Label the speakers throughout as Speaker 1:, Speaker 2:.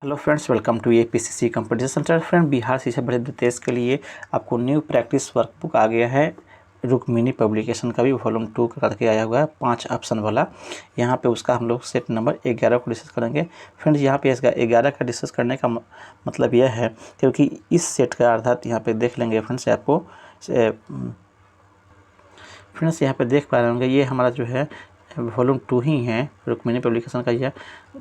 Speaker 1: Hello friends, welcome to APCC competition centre. Friend, Bihar Shiksha Parishad test के लिए आपको न्यू प्रैक्टिस वर्कबुक आ गया है। रुक्मिणी पब्लिकेशन का भी वॉल्यूम 2 करके आया हुआ है, 5 ऑप्शन वाला। यहाँ पे उसका हम लोग सेट नंबर 11 को डिस्कस करेंगे। फ्रेंड्स, यहाँ पे इसका 11 का डिस्कस करने का मतलब यह है क्योंकि इस सेट का अर्थात यहाँ पे देख लेंगे फ्रेंड्स। आपको फ्रेंड्स यहाँ पे देख पा रहे होंगे, ये हमारा जो है वॉल्यूम 2 ही है, रुक्मिणी पब्लिकेशन का यह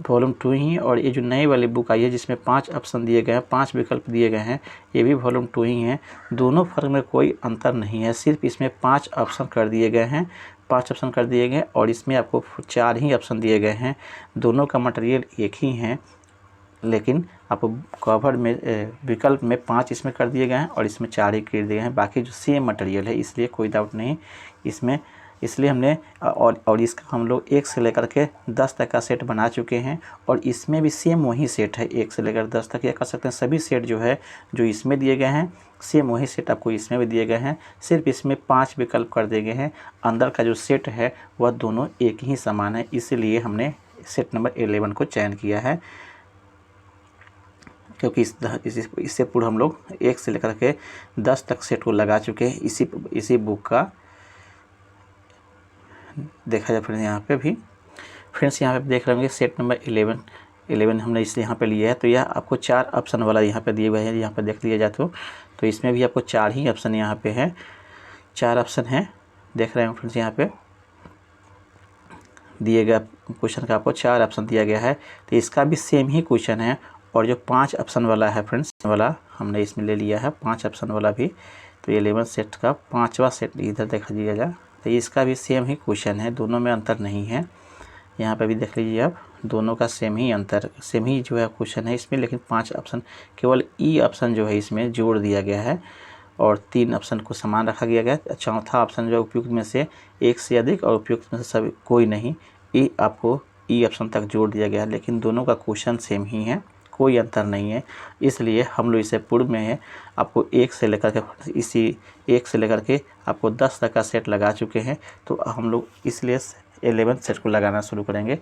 Speaker 1: वॉल्यूम 2 ही। और ये जो नई वाली बुक आई है जिसमें 5 ऑप्शन दिए गए हैं, 5 विकल्प दिए गए हैं, ये भी वॉल्यूम 2 ही है। दोनों फर्क में कोई अंतर नहीं है, सिर्फ इसमें 5 ऑप्शन कर दिए गए हैं, 5 ऑप्शन कर दिए गए और इसमें आपको 4 ही ऑप्शन दिए गए हैं। दोनों का मटेरियल एक ही है, लेकिन आपको कवर में विकल्प में 5 इसमें कर दिए गए हैं और इसमें 4 ही कर दिए हैं। बाकी जो सेम मटेरियल है, इसलिए कोई डाउट नहीं इसमें। इसलिए हमने और इसका हम लोग 1 से लेकर के 10 तक का सेट बना चुके हैं और इसमें भी सेम वही सेट है, 1 से लेकर 10 तक। या कर सकते हैं सभी सेट जो है जो इसमें दिए गए हैं, सेम वही सेट आपको इसमें भी दिए गए हैं, सिर्फ इसमें 5 विकल्प कर दिए गए हैं। अंदर का जो सेट है वह दोनों एक ही समान है, इसलिए हमने सेट नंबर 11 को चयन किया है। क्योंकि इससे पूर्व हम लोग 1 से लेकर के 10 तक सेट को लगा चुके हैं इसी बुक का। देखा जाए फ्रेंड्स यहाँ पे भी, फ्रेंड्स यहाँ पे देख रहे होंगे सेट नंबर 11 हमने इसलिए यहाँ पे लिया है। तो यह आपको 4 ऑप्शन वाला यहाँ पे दिए हुए हैं। यहाँ पे देख लिया जाए तो इसमें भी आपको 4 ही ऑप्शन यहाँ पे है, 4 ऑप्शन है। देख रहे हैं फ्रेंड्स, यहाँ पे दिए गए क्वेश्चन का आपको 4 ऑप्शन दिया गया है। तो इसका भी सेम ही क्वेश्चन है और जो 5 ऑप्शन वाला है फ्रेंड्स वाला हमने इसमें ले लिया है, 5 ऑप्शन वाला भी। तो 11 सेट का 5वां सेट इधर देखा दिया जाए तो इसका भी सेम ही क्वेश्चन है, दोनों में अंतर नहीं है। यहाँ पे भी देख लीजिए आप, दोनों का सेम ही जो है क्वेश्चन है इसमें, लेकिन 5 ऑप्शन केवल ई ऑप्शन जो है इसमें जोड़ दिया गया है और 3 ऑप्शन को समान रखा गया है। चौथा ऑप्शन जो उपयुक्त में से 1 से अधिक और उपयुक्त में से सभी कोई नहीं, ये आपको ई ऑप्शन तक जोड़ दिया गया है, लेकिन दोनों का क्वेश्चन सेम ही है, कोई अंतर नहीं है। इसलिए हम लोग इसे पूर्व में है आपको 1 से लेकर के इसी 1 से लेकर के आपको 10 तक का सेट लगा चुके हैं। तो हम लोग इसलिए 11 सेट को लगाना शुरू करेंगे।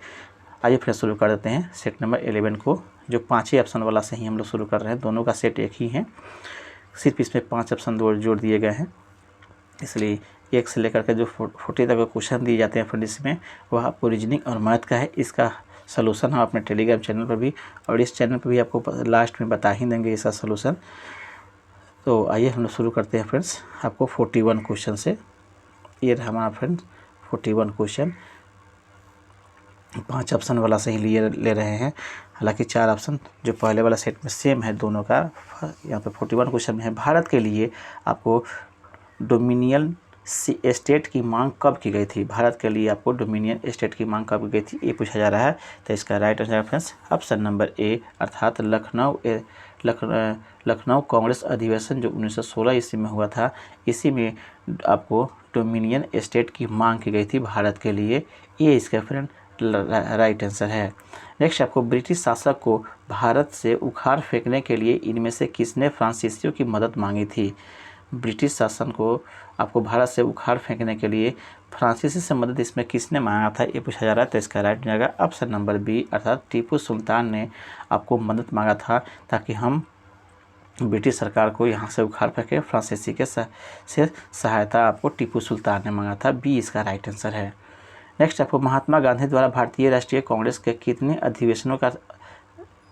Speaker 1: आइए फिर शुरू कर देते हैं सेट नंबर 11 को, जो 5 ही ऑप्शन वाला से ही हम लोग शुरू कर रहे हैं। दोनों का सेट एक ही है, सिर्फ इसमें 5 ऑप्शन जोड़ दिए गए हैं। इसलिए 1 से लेकर के जो 40 तक क्वेश्चन दिए जाते हैं फ्रेंड्स इसमें, वह आपको रीजनिंग और मैथ का है। इसका सलूशन हम अपने टेलीग्राम चैनल पर भी और इस चैनल पर भी आपको लास्ट में बता ही देंगे इसका सलूशन। तो आइए हम लोग शुरू करते हैं फ्रेंड्स। आपको 41 क्वेश्चन से, ये हमारा फ्रेंड्स 41 क्वेश्चन 5 ऑप्शन वाला से ही ले रहे हैं। हालांकि 4 ऑप्शन जो पहले वाला सेट में सेम है दोनों का। यहाँ पे 41 क्वेश्चन में है, भारत के लिए आपको डोमिनियन स्टेट की मांग कब की गई थी। भारत के लिए आपको डोमिनियन स्टेट की मांग कब की गई थी, ये पूछा जा रहा है। तो इसका right answer friends option number ए, अर्थात लखनऊ कांग्रेस अधिवेशन जो 1916 ईस्वी में हुआ था, इसी में आपको डोमिनियन स्टेट की मांग की गई थी भारत के लिए। ये इसका फ्रेंड राइट आंसर है। नेक्स्ट, आपको ब्रिटिश शासक को भारत से उखाड़ फेंकने के लिए इनमें से किसने फ्रांसीसियों की मदद मांगी थी। ब्रिटिश शासन को आपको भारत से उखाड़ फेंकने के लिए फ्रांसीसी से मदद इसमें किसने मांगा था, ये पूछा जा रहा है। तो इसका राइट जाएगा ऑप्शन नंबर बी, अर्थात टीपू सुल्तान ने आपको मदद मांगा था ताकि हम ब्रिटिश सरकार को यहाँ से उखाड़ फेंके। फ्रांसीसी के से सहायता आपको टीपू सुल्तान ने मांगा था, बी इसका राइट आंसर है। नेक्स्ट, आपको महात्मा गांधी द्वारा भारतीय राष्ट्रीय कांग्रेस के कितने अधिवेशनों का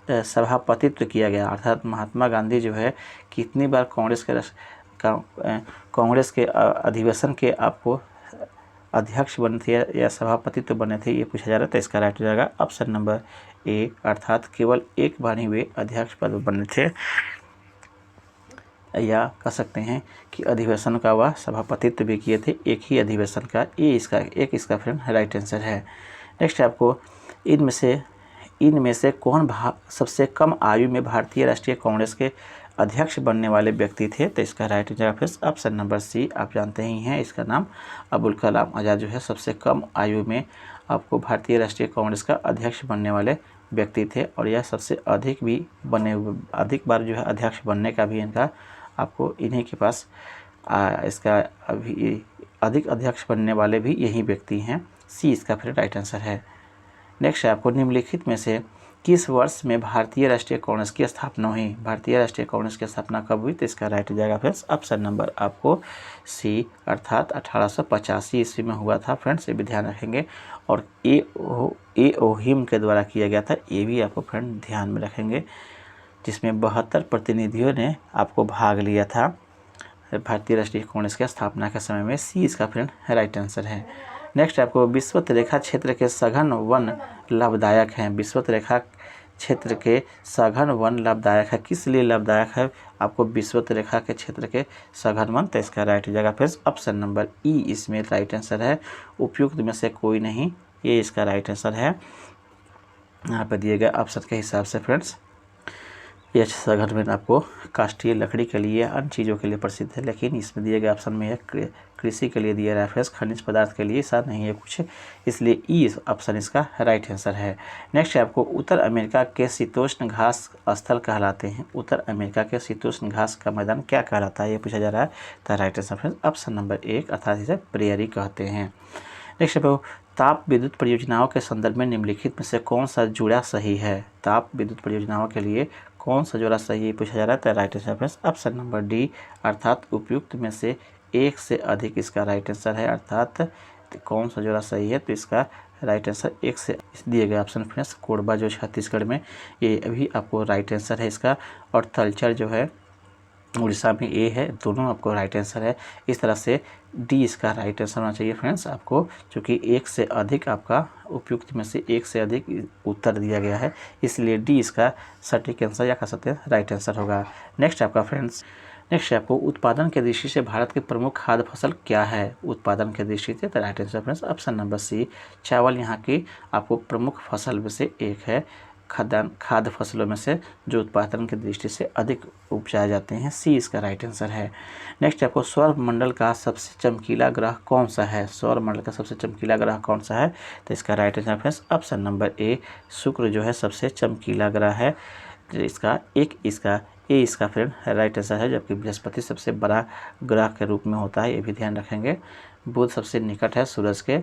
Speaker 1: सभापतित्व किया गया, अर्थात महात्मा गांधी जो है कितनी बार कांग्रेस के अधिवेशन के आपको अध्यक्ष बने थे या सभापतित्व बने थे, ये पूछा जा रहा है। तो इसका राइट हो जाएगा ऑप्शन नंबर ए, अर्थात केवल एक बार ही वे अध्यक्ष पद बने थे, या कह सकते हैं कि अधिवेशन का वह सभापतित्व भी किए थे, एक ही अधिवेशन का। ये इसका फ्रेंड राइट आंसर है। नेक्स्ट, आपको इनमें से कौन सबसे कम आयु में भारतीय राष्ट्रीय कांग्रेस के अध्यक्ष बनने वाले व्यक्ति थे। तो इसका राइट जगह फिर ऑप्शन नंबर सी, आप जानते ही हैं इसका नाम अबुल कलाम आज़ाद जो है सबसे कम आयु में आपको भारतीय राष्ट्रीय कांग्रेस का अध्यक्ष बनने वाले व्यक्ति थे। और यह सबसे अधिक बार जो है अध्यक्ष बनने का भी इनका आपको इन्हीं के पास इसका अभी अधिक अध्यक्ष बनने वाले भी यही व्यक्ति हैं, सी इसका फिर राइट आंसर है। नेक्स्ट है, आपको निम्नलिखित में से किस वर्ष में भारतीय राष्ट्रीय कांग्रेस की स्थापना हुई? भारतीय राष्ट्रीय कांग्रेस की स्थापना कब हुई? तो इसका राइट हो जाएगा फ्रेंड्स ऑप्शन नंबर आपको सी, अर्थात 1885 ईस्वी में हुआ था फ्रेंड्स, ये भी ध्यान रखेंगे। और ए ओहिम के द्वारा किया गया था, ये भी आपको फ्रेंड ध्यान में रखेंगे, जिसमें 72 प्रतिनिधियों ने आपको भाग लिया था भारतीय राष्ट्रीय कांग्रेस की स्थापना के समय में। सी इसका फ्रेंड राइट आंसर है। नेक्स्ट आपको विषुवत रेखा क्षेत्र के सघन वन लाभदायक हैं। विषुवत रेखा क्षेत्र के सघन वन लाभदायक है, किस लिए लाभदायक है? आपको विषुवत रेखा के क्षेत्र के सघन वन, तो इसका राइट हो जाएगा फ्रेंड्स ऑप्शन नंबर ई इसमें राइट आंसर है। उपयुक्त में से कोई नहीं, ये इसका राइट आंसर है यहाँ पर दिए गए ऑप्शन के हिसाब से फ्रेंड्स। यह सघन वन आपको काष्ठीय लकड़ी के लिए, अन्य चीज़ों के लिए प्रसिद्ध है, लेकिन इसमें दिए गए ऑप्शन में यह कृषि के लिए दिया रेफरेंस, खनिज पदार्थ के लिए ऐसा नहीं है कुछ, इसलिए ई ऑप्शन इसका राइट आंसर है। नेक्स्ट आपको उत्तर अमेरिका के शीतोष्ण घास स्थल कहलाते हैं। उत्तर अमेरिका के शीतोष्ण घास का मैदान क्या कहलाता है, ये पूछा जा रहा है। तो राइट आंसर ऑप्शन नंबर 1, अर्थात इसे प्रेयरी कहते हैं। नेक्स्ट आपको ताप विद्युत परियोजनाओं के संदर्भ में निम्नलिखित में से कौन सा जोड़ा सही है? ताप विद्युत परियोजनाओं के लिए कौन सा जोड़ा सही है पूछा जा रहा है। तो right answer option number D, अर्थात उपयुक्त में से एक से अधिक इसका राइट आंसर है। अर्थात कौन सा जोड़ा सही है, तो इसका राइट आंसर एक से दिए गए ऑप्शन फ्रेंड्स कोरबा जो छत्तीसगढ़ में, ये अभी आपको राइट आंसर है इसका। और तलचर जो है उड़ीसा में ए है, दोनों आपको राइट आंसर है। इस तरह से डी इसका राइट आंसर होना चाहिए फ्रेंड्स आपको, क्योंकि एक से अधिक आपका उपयुक्त में से एक से अधिक उत्तर दिया गया है, इसलिए डी इसका सटीक आंसर या कह सकते हैं राइट आंसर होगा। नेक्स्ट आपका फ्रेंड्स, नेक्स्ट आपको उत्पादन के दृष्टि से भारत की प्रमुख खाद्य फसल क्या है? उत्पादन के दृष्टि से, तो right answer friends option number C, चावल यहाँ की आपको प्रमुख फसल में से एक है। खाद्य फसलों में से जो उत्पादन की दृष्टि से अधिक उपजाए जाते हैं, सी इसका राइट आंसर है। नेक्स्ट आपको सौर मंडल का सबसे चमकीला ग्रह कौन सा है? सौर मंडल का सबसे चमकीला ग्रह कौन सा है? तो इसका right answer friends option number ए, शुक्र जो है सबसे चमकीला ग्रह है। इसका ए इसका फ्रेंड राइट आंसर है, जबकि बृहस्पति सबसे बड़ा ग्रह के रूप में होता है, ये भी ध्यान रखेंगे। बुध सबसे निकट है सूरज के।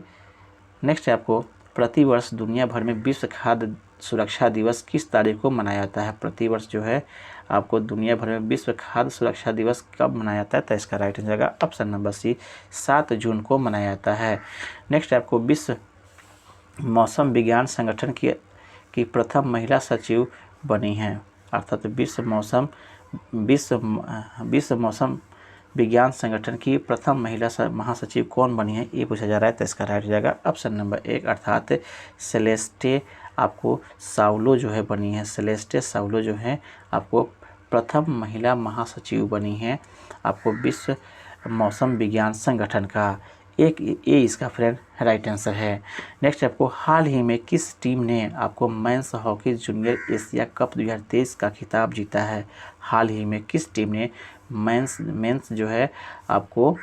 Speaker 1: नेक्स्ट आपको प्रतिवर्ष दुनिया भर में विश्व खाद्य सुरक्षा दिवस किस तारीख को मनाया जाता है? प्रतिवर्ष जो है आपको दुनिया भर में विश्व खाद्य सुरक्षा दिवस कब मनाया जाता है? तो इसका राइट आंसर होगा ऑप्शन नंबर सी, 7 जून को मनाया जाता है। नेक्स्ट आपको विश्व मौसम विज्ञान संगठन की प्रथम महिला सचिव बनी हैं, अर्थात विश्व मौसम विज्ञान संगठन की प्रथम महिला महासचिव कौन बनी है, ये पूछा जा रहा है। तो इसका राइट हो जाएगा ऑप्शन नंबर 1, अर्थात सेलेस्टे आपको साउलो जो है बनी है। सेलेस्टे साउलो जो है आपको प्रथम महिला महासचिव बनी है आपको विश्व मौसम विज्ञान संगठन का। एक ये इसका फ्रेंड राइट आंसर है। नेक्स्ट आपको हाल ही में किस टीम ने आपको men's hockey junior Asia cup 2023 का खिताब जीता है? हाल ही में किस टीम ने मेंस जो है आपको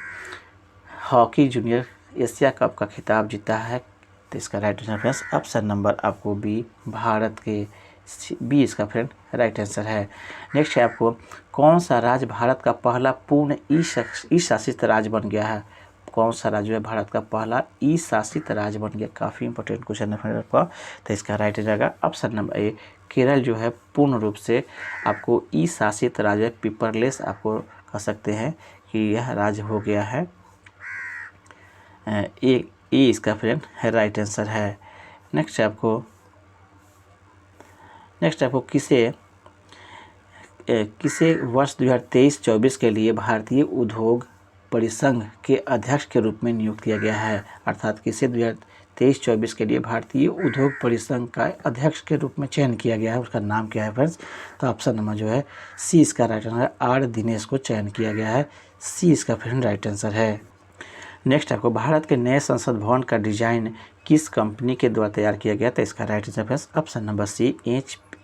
Speaker 1: हॉकी जूनियर एशिया कप का खिताब जीता है? तो इसका right answer friends option number आपको बी, भारत के बी इसका फ्रेंड राइट आंसर है। नेक्स्ट है आपको कौन सा राज्य भारत का पहला पूर्ण ई शासित राज्य बन गया है? कौन सा राज्य है भारत का पहला ई शासित राज्य बन गया? काफ़ी इंपॉर्टेंट क्वेश्चन है फ्रेंड आपका। तो इसका राइट हो जाएगा ऑप्शन नंबर ए, केरल जो है पूर्ण रूप से आपको ई शासित राज्य, पेपरलेस आपको कह सकते हैं कि यह राज्य हो गया है। ए इसका फ्रेंड राइट आंसर है। नेक्स्ट आपको किसे वर्ष 2023-24 के लिए भारतीय उद्योग परिसंघ के अध्यक्ष के रूप में नियुक्त किया गया है? अर्थात किसे 2023-24 के लिए भारतीय उद्योग परिसंघ का अध्यक्ष के रूप में चयन किया गया है, उसका नाम क्या है फ्रेंड्स? तो ऑप्शन नंबर जो है सी इसका राइट आंसर है, आर दिनेश को चयन किया गया है। सी इसका फ्रेंड राइट आंसर है। नेक्स्ट आपको भारत के नए संसद भवन का डिजाइन किस कंपनी के द्वारा तैयार किया गया? तो इसका right answer friends option number C,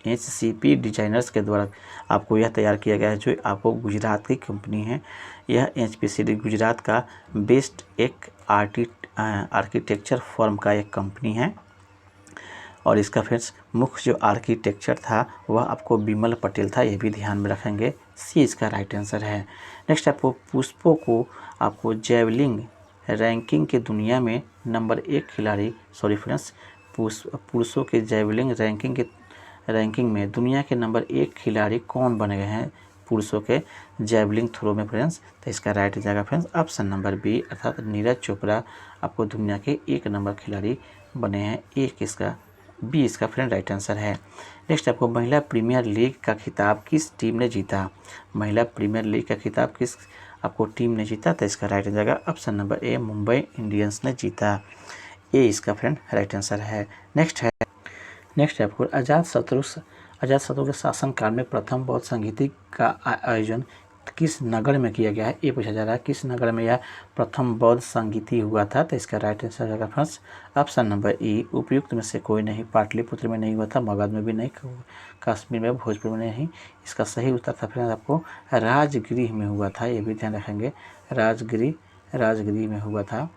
Speaker 1: HCP designers के द्वारा आपको यह तैयार किया गया है, जो आपको गुजरात की कंपनी है। यह HPCD गुजरात का बेस्ट एक आर्किटेक्चर फर्म का एक कंपनी है, और इसका फ्रेंड्स मुख्य जो आर्किटेक्चर था वह आपको बिमल पटेल था, ये भी ध्यान में रखेंगे। सी इसका राइट आंसर है। नेक्स्ट आपको पुष्पों को आपको जैवलिंग रैंकिंग की दुनिया में नंबर 1 खिलाड़ी, पुरुषों के जैवलिंग रैंकिंग के रैंकिंग में दुनिया के नंबर 1 खिलाड़ी कौन बन गए हैं पुरुषों के जैवलिन थ्रो में फ्रेंड्स? तो इसका राइट हो जाएगा फ्रेंड्स ऑप्शन नंबर बी, अर्थात नीरज चोपड़ा आपको दुनिया के 1 नंबर खिलाड़ी बने हैं। एक इसका बी इसका फ्रेंड राइट आंसर है। नेक्स्ट आपको महिला प्रीमियर लीग का खिताब किस टीम ने जीता? महिला प्रीमियर लीग का खिताब किस आपको टीम ने जीता? तो इसका राइट हो जाएगा ऑप्शन नंबर ए, मुंबई इंडियंस ने जीता। ए इसका फ्रेंड राइट आंसर है। नेक्स्ट है आपको अजातशत्रु के शासनकाल में प्रथम बौद्ध संगीति का आयोजन किस नगर में किया गया है? ये पूछा जा रहा है किस नगर में यह प्रथम बौद्ध संगीति हुआ था? तो इसका राइट आंसर रहेगा फ्रेंड्स ऑप्शन नंबर ई, उपयुक्त में से कोई नहीं। पाटलिपुत्र में नहीं हुआ था, मगध में भी नहीं, कश्मीर में, भोजपुर में नहीं। इसका सही उत्तर था फ्रेंड्स आपको राजगृह में हुआ था, ये भी ध्यान रखेंगे। राजगृह में हुआ था,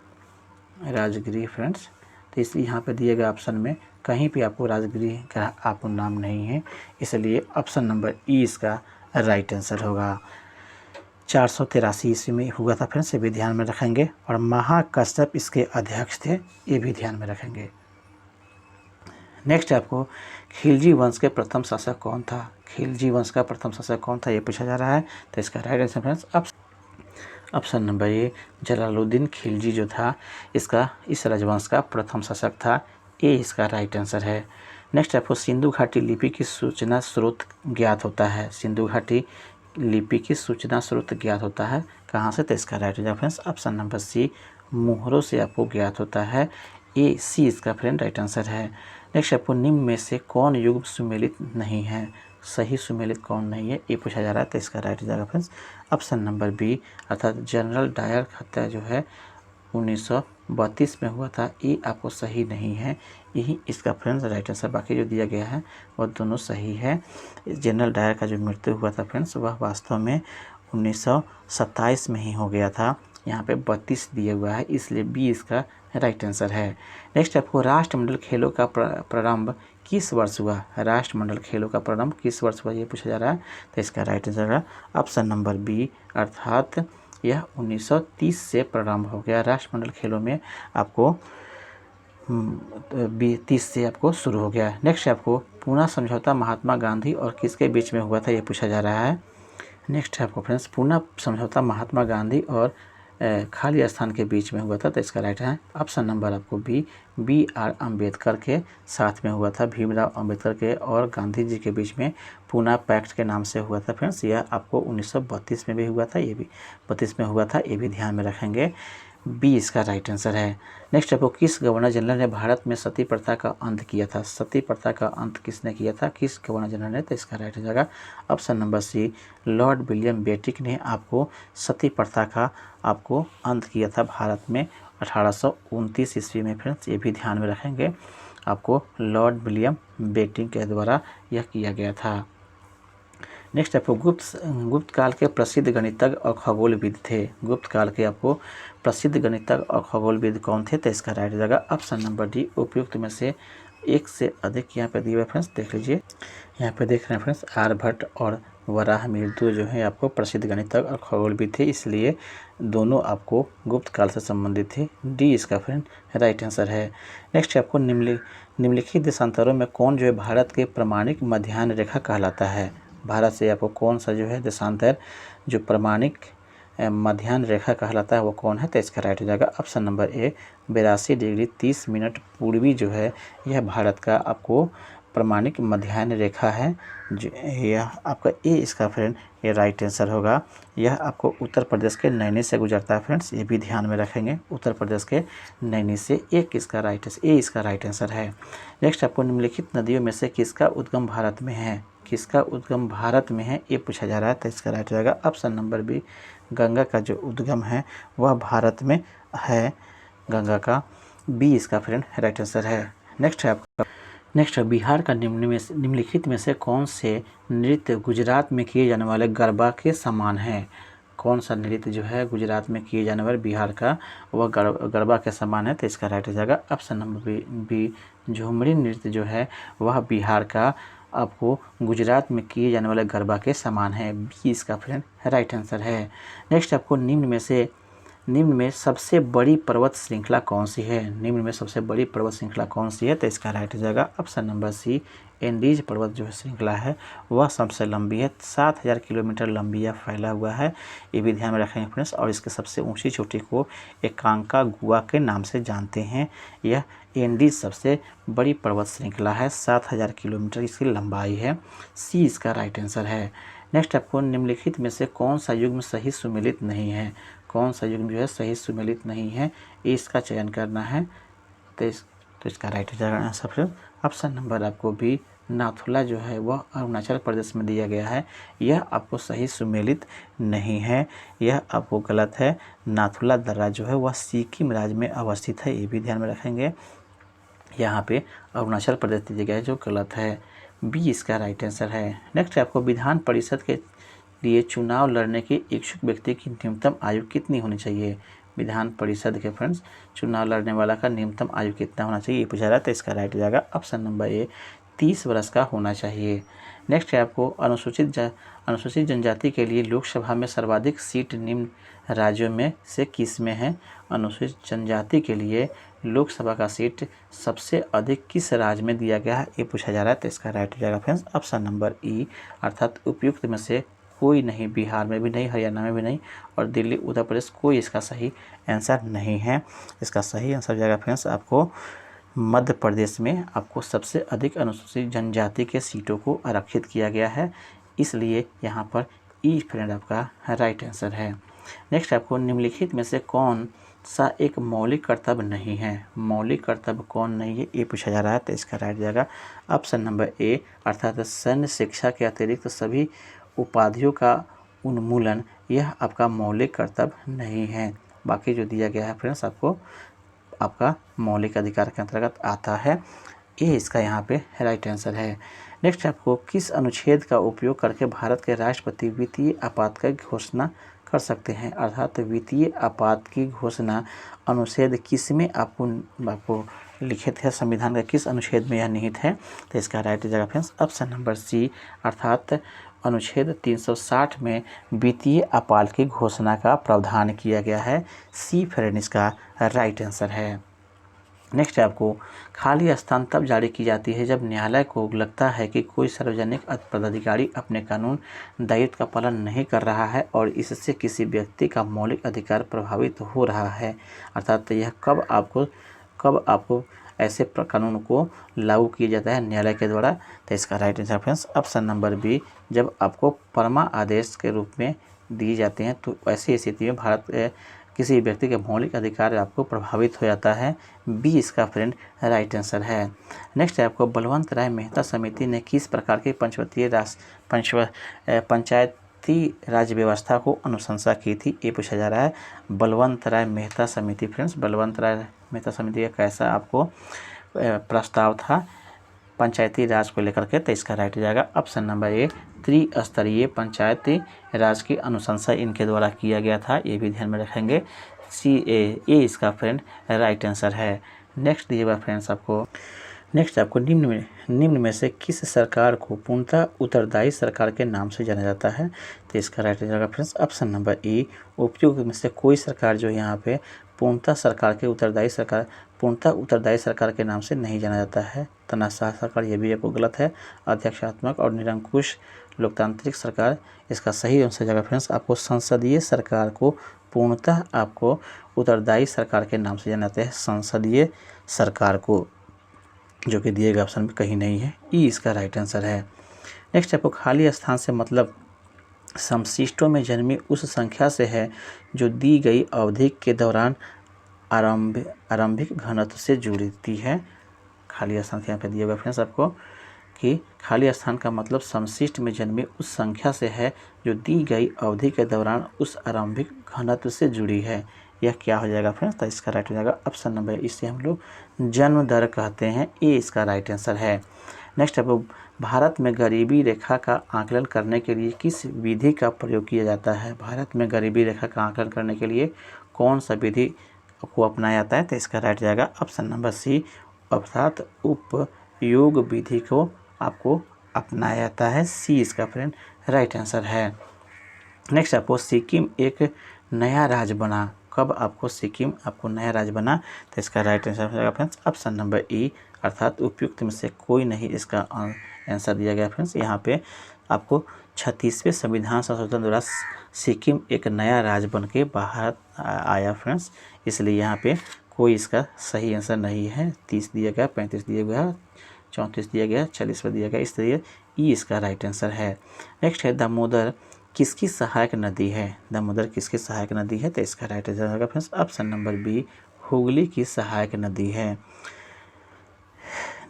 Speaker 1: राजगृह फ्रेंड्स। तो इस यहाँ पे दिए गए ऑप्शन में कहीं पे आपको राजगृह का आपको नाम नहीं है, इसलिए ऑप्शन नंबर ई इसका राइट आंसर होगा। 483 ईस्वी में हुआ था फ्रेंड्स, ये भी ध्यान में रखेंगे। और महाकश्यप इसके अध्यक्ष थे, ये भी ध्यान में रखेंगे। नेक्स्ट आपको खिलजी वंश के प्रथम शासक कौन था? खिलजी वंश का प्रथम शासक कौन था, ये पूछा जा रहा है। तो इसका right answer friends option number ए, जलालुद्दीन खिलजी जो था इसका इस राजवंश का प्रथम शासक था। ए इसका राइट आंसर है। नेक्स्ट आपको सिंधु घाटी लिपि की सूचना स्रोत ज्ञात होता है। सिंधु घाटी लिपि की सूचना स्रोत ज्ञात होता है कहाँ से? तो इसका राइट हो जाएगा फ्रेंड्स ऑप्शन नंबर सी, मोहरों से आपको ज्ञात होता है। ए सी इसका फ्रेंड राइट आंसर है। नेक्स्ट आपको निम्न में से कौन युग सुमेलित नहीं है? सही सुमेलित कौन नहीं है, ये पूछा जा रहा है। तो इसका राइट हो जाएगा फ्रेंड्स ऑप्शन नंबर बी, अर्थात जनरल डायर हत्या जो है 1932 में हुआ था, ये आपको सही नहीं है। यही इसका फ्रेंड्स राइट आंसर, बाकी जो दिया गया है वह दोनों सही है। जनरल डायर का जो मृत्यु हुआ था फ्रेंड्स वह वास्तव में 1927 में ही हो गया था, यहाँ पे 32 दिया हुआ है, इसलिए बी इसका राइट आंसर है। नेक्स्ट आपको राष्ट्रमंडल खेलों का प्रारंभ किस वर्ष हुआ? राष्ट्रमंडल खेलों का प्रारंभ किस वर्ष हुआ, ये पूछा जा रहा है। तो इसका राइट आंसर है ऑप्शन नंबर बी, अर्थात यह 1930 से प्रारंभ हो गया। राष्ट्रमंडल खेलों में आपको 30 से आपको शुरू हो गया। नेक्स्ट आपको पूना समझौता महात्मा गांधी और किसके बीच में हुआ था, ये पूछा जा रहा है। नेक्स्ट है आपको फ्रेंड्स पूना समझौता महात्मा गांधी और खाली स्थान के बीच में हुआ था। तो इसका राइट है ऑप्शन नंबर आपको बी आर अम्बेडकर के साथ में हुआ था। भीमराव अम्बेडकर के और गांधी जी के बीच में पूना पैक्ट के नाम से हुआ था फ्रेंड्स। यह आपको 1932 में भी हुआ था, ये भी 32 में हुआ था, ये भी ध्यान में रखेंगे। बी इसका राइट आंसर है। नेक्स्ट आपको किस गवर्नर जनरल ने भारत में सती प्रथा का अंत किया था? सती प्रथा का अंत किसने किया था, किस गवर्नर जनरल ने? तो इसका राइट हो जाएगा option number C, Lord William Bentinck ने आपको सती प्रथा का आपको अंत किया था भारत में 1829 ईस्वी में फ्रेंड्स, ये भी ध्यान में रखेंगे। आपको लॉर्ड विलियम बेटिक के द्वारा यह किया गया था। नेक्स्ट आपको गुप्त काल के प्रसिद्ध गणितज्ञ और खगोलविद थे। गुप्त काल के आपको प्रसिद्ध गणितज्ञ और खगोलविद कौन थे? तो इसका राइट हो जाएगा ऑप्शन नंबर डी, उपयुक्त में से एक से अधिक यहाँ पे दिए हुए फ्रेंड्स, देख लीजिए। यहाँ पे देख रहे हैं फ्रेंड्स आर्यभट्ट और वराहमिहिर जो है आपको प्रसिद्ध गणितज्ञ और खगोलविद थे, इसलिए दोनों आपको गुप्त काल से संबंधित थे। डी इसका फ्रेंड राइट आंसर है। नेक्स्ट आपको निम्नलिखित देशांतरों में कौन जो है भारत के प्रमाणिक मध्याह्न रेखा कहलाता है? भारत से आपको कौन सा जो है देशांतर जो प्रमाणिक मध्याह्न रेखा कहलाता है वो कौन है? तो इसका राइट हो जाएगा ऑप्शन नंबर ए, 82 डिग्री 30 मिनट पूर्वी जो है यह भारत का आपको प्रमाणिक मध्याह्न रेखा है। जो यह आपका ए इसका फ्रेंड ये राइट आंसर होगा। यह आपको उत्तर प्रदेश के नैनी से गुजरता है फ्रेंड्स, ये भी ध्यान में रखेंगे। उत्तर प्रदेश के नैनी से ए इसका राइट आंसर है। नेक्स्ट आपको निम्नलिखित नदियों में से किसका उद्गम भारत में है? किसका उद्गम भारत में है, ये पूछा जा रहा है। तो इसका राइट हो जाएगा ऑप्शन नंबर बी, गंगा का जो उद्गम है वह भारत में है, गंगा का। बी इसका फ्रेंड राइट आंसर है। नेक्स्ट बिहार का निम्नलिखित में से कौन से नृत्य गुजरात में किए जाने वाले गरबा के समान है? कौन सा नृत्य जो है गुजरात में किए जाने वाले बिहार का वह गरबा के समान है? तो इसका राइट हो जाएगा ऑप्शन नंबर बी, झुमरी नृत्य जो है वह बिहार का आपको गुजरात में किए जाने वाले गरबा के समान है। बी इसका फ्रेंड राइट आंसर है। नेक्स्ट आपको निम्न में सबसे बड़ी पर्वत श्रृंखला कौन सी है? निम्न में सबसे बड़ी पर्वत श्रृंखला कौन सी है? तो इसका राइट हो जाएगा ऑप्शन नंबर सी, एंडीज पर्वत जो है श्रृंखला है वह सबसे लंबी है, 7000 किलोमीटर लंबी यह फैला हुआ है, ये भी ध्यान में रखेंगे फ्रेंड्स। और इसके सबसे ऊंची चोटी को एकांका गुआ के नाम से जानते हैं। यह एंडीज सबसे बड़ी पर्वत श्रृंखला है, 7000 किलोमीटर इसकी लंबाई है। सी इसका राइट आंसर है। नेक्स्ट आपको निम्नलिखित में से कौन सा युग्म सही सुमेलित नहीं है, कौन सा युग्म जो है सही सुमेलित नहीं है, इसका चयन करना है। तो इसका राइट आंसर ऑप्शन नंबर आपको बी, नाथुला जो है वह अरुणाचल प्रदेश में दिया गया है, यह आपको सही सुमेलित नहीं है, यह आपको गलत है। नाथुला दर्रा जो है वह सिक्किम राज्य में अवस्थित है, ये भी ध्यान में रखेंगे। यहाँ पे अरुणाचल प्रदेश दिया गया है जो गलत है, बी इसका राइट आंसर है। नेक्स्ट आपको विधान परिषद के लिए चुनाव लड़ने के इच्छुक व्यक्ति की न्यूनतम आयु कितनी होनी चाहिए। विधान परिषद के फ्रेंड्स चुनाव लड़ने वाला का न्यूनतम आयु कितना होना चाहिए, ये पूछा रहा है। तो इसका राइट जाएगा ऑप्शन नंबर ए, 30 वर्ष का होना चाहिए। नेक्स्ट है आपको अनुसूचित जनजाति के लिए लोकसभा में सर्वाधिक सीट निम्न राज्यों में से किस में है। अनुसूचित जनजाति के लिए लोकसभा का सीट सबसे अधिक किस राज्य में दिया गया है, ये पूछा जा रहा है। तो इसका राइट हो जाएगा फ्रेंड्स ऑप्शन नंबर ई, अर्थात उपयुक्त में से कोई नहीं, बिहार में भी नहीं, हरियाणा में भी नहीं और दिल्ली उत्तर प्रदेश कोई इसका सही आंसर नहीं है। इसका सही आंसर हो जाएगा फ्रेंड्स आपको मध्य प्रदेश में आपको सबसे अधिक अनुसूचित जनजाति के सीटों को आरक्षित किया गया है, इसलिए यहाँ पर ई फ्रेंड आपका राइट आंसर है। नेक्स्ट आपको निम्नलिखित में से कौन सा एक मौलिक कर्तव्य नहीं है, मौलिक कर्तव्य कौन नहीं है, ये पूछा जा रहा है। तो इसका राइट जाएगा ऑप्शन नंबर ए, अर्थात सैन्य शिक्षा के अतिरिक्त सभी उपाधियों का उन्मूलन, यह आपका मौलिक कर्तव्य नहीं है। बाकी जो दिया गया है फ्रेंड्स आपको आपका मौलिक अधिकार के अंतर्गत आता है, ये इसका यहाँ पे राइट आंसर है। नेक्स्ट आपको किस अनुच्छेद का उपयोग करके भारत के राष्ट्रपति वित्तीय आपात की घोषणा कर सकते हैं, अर्थात वित्तीय आपात की घोषणा अनुच्छेद किस में आपको लिखित है, संविधान का किस अनुच्छेद में यह निहित है। तो इसका राइट जगह फ्रेंड्स ऑप्शन नंबर सी, अर्थात अनुच्छेद 360 में वित्तीय आपात की घोषणा का प्रावधान किया गया है, सी फ्रेंड इसका राइट आंसर है। नेक्स्ट आपको खाली स्थान तब जारी की जाती है जब न्यायालय को लगता है कि कोई सार्वजनिक पदाधिकारी अपने कानून दायित्व का पालन नहीं कर रहा है और इससे किसी व्यक्ति का मौलिक अधिकार प्रभावित हो रहा है, अर्थात यह कब आपको ऐसे कानून को लागू किया जाता है न्यायालय के द्वारा। तो इसका right answer friends option number B, जब आपको परमा आदेश के रूप में दिए जाते हैं तो ऐसी स्थिति में भारत किसी व्यक्ति के मौलिक अधिकार आपको प्रभावित हो जाता है, बी इसका फ्रेंड राइट आंसर है। नेक्स्ट है आपको बलवंत राय मेहता समिति ने किस प्रकार की पंचायती राज व्यवस्था को अनुशंसा की थी, ये पूछा जा रहा है। बलवंत राय मेहता समिति फ्रेंड्स, बलवंत राय मेहता समिति का कैसा आपको प्रस्ताव था पंचायती राज को लेकर के। तो इसका राइट हो जाएगा ऑप्शन नंबर ए, त्रिस्तरीय पंचायती राज की अनुशंसा इनके द्वारा किया गया था, ये भी ध्यान में रखेंगे। सी ए इसका फ्रेंड राइट आंसर है। नेक्स्ट दीजिएगा फ्रेंड्स आपको, नेक्स्ट आपको निम्न में से किस सरकार को पूर्णतः उत्तरदायी सरकार के नाम से जाना जाता है। तो इसका राइट हो जाएगा फ्रेंड्स ऑप्शन नंबर ई, उपयुक्त में से कोई सरकार जो यहाँ पे पूर्णतः उत्तरदायी सरकार के नाम से नहीं जाना जाता है। तानाशाह सरकार, ये भी आपको गलत है। अध्यक्षात्मक और निरंकुश लोकतांत्रिक सरकार, इसका सही आंसर जगह फ्रेंड्स आपको संसदीय सरकार को पूर्णतः आपको उत्तरदायी सरकार के नाम से जाना जाता है, संसदीय सरकार को, जो कि दिए गए ऑप्शन में कहीं नहीं है, ई इसका राइट आंसर है। नेक्स्ट आपको खाली स्थान से मतलब समशिष्टों में जन्मी उस संख्या से है जो दी गई अवधि के दौरान आरंभिक घनत्व से जुड़ती है। खाली स्थान यहाँ पे दिए हुए फ्रेंड्स आपको कि खाली स्थान का मतलब समशिष्ट में जन्मी उस संख्या से है जो दी गई अवधि के दौरान उस आरंभिक घनत्व से जुड़ी है, यह क्या हो जाएगा फ्रेंड्स। तो इसका राइट हो जाएगा ऑप्शन नंबर, इसे हम लोग जन्म दर कहते हैं, ये इसका राइट आंसर है। नेक्स्ट अब भारत में गरीबी रेखा का आकलन करने के लिए किस विधि का प्रयोग किया जाता है। भारत में गरीबी रेखा का आकलन करने के लिए कौन सा विधि को अपनाया जाता है। तो इसका राइट जाएगा ऑप्शन नंबर सी, अर्थात उपयोग विधि को आपको अपनाया जाता है, सी इसका फ्रेंड राइट आंसर है। नेक्स्ट आपको सिक्किम एक नया राज्य बना, कब आपको सिक्किम आपको नया राज्य बना। तो इसका राइट आंसर हो जाएगा फ्रेंड्स ऑप्शन नंबर ई, अर्थात उपयुक्त में से कोई नहीं इसका आंसर दिया गया फ्रेंड्स। यहाँ पे आपको 36वें संविधान संशोधन द्वारा सिक्किम एक नया राज्य बन के बाहर आया फ्रेंड्स, इसलिए यहाँ पे कोई इसका सही आंसर नहीं है। 30 दिया गया, 35 दिया गया, 34 दिया गया, 40 पर दिया गया, इसलिए ई इसका राइट आंसर है। नेक्स्ट है दामोदर किसकी सहायक नदी है? दामोदर किसकी सहायक नदी है? तो इसका राइट आंसर होगा friends option number B, Hooghly की सहायक नदी है।